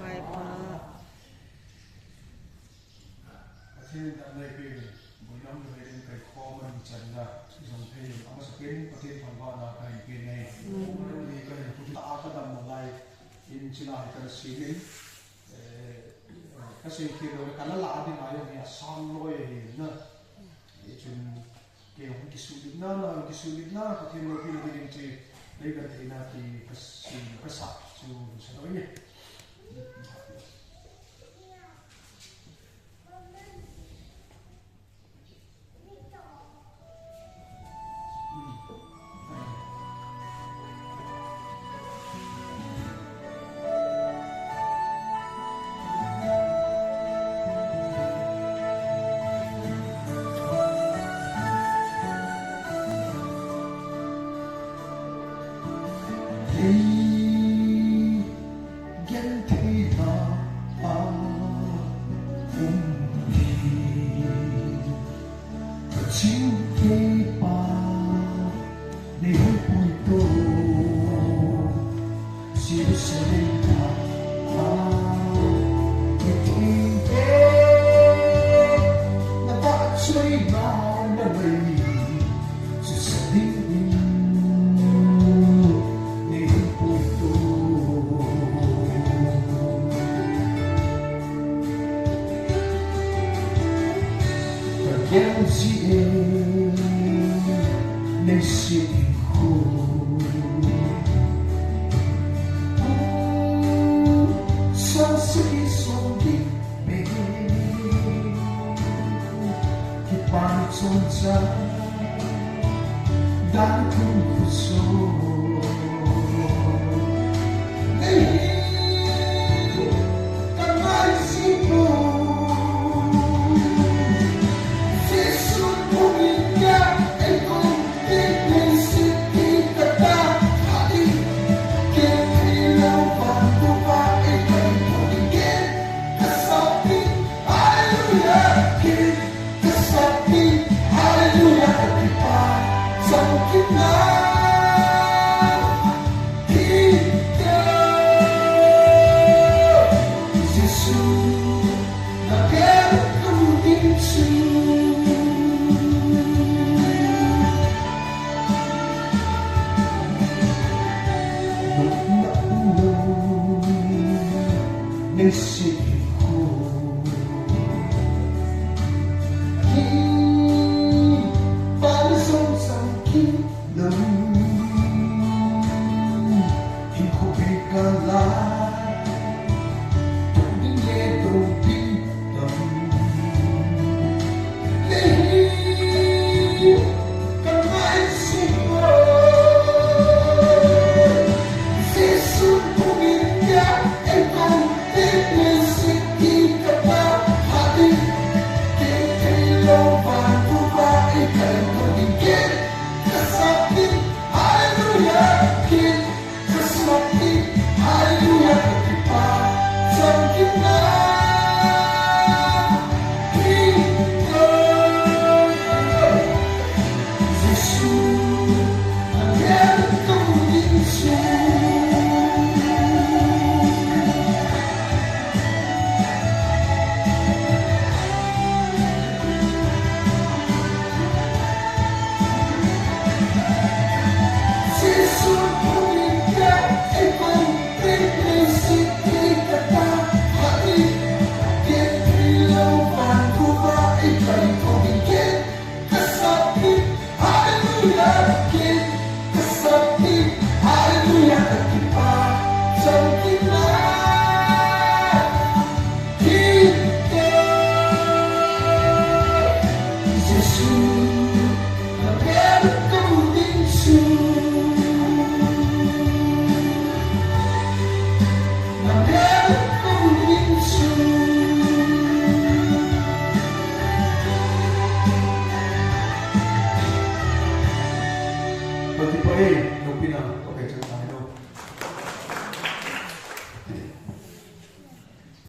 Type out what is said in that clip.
vai pa asin da nei pe bunam de ren kai khoman chanda jong pe ama sakin patin phangwa na kai pe nei ni kai ku ta ka dam lai in chila ka sinin ka se ki do ka la adi na yo ya sam loi na e chun ke hon ki sulit na ka tin lo ki lo din chi nei ga te na ki ka sa chu sa lo ni Nanti pa eh, nung pinang, okay,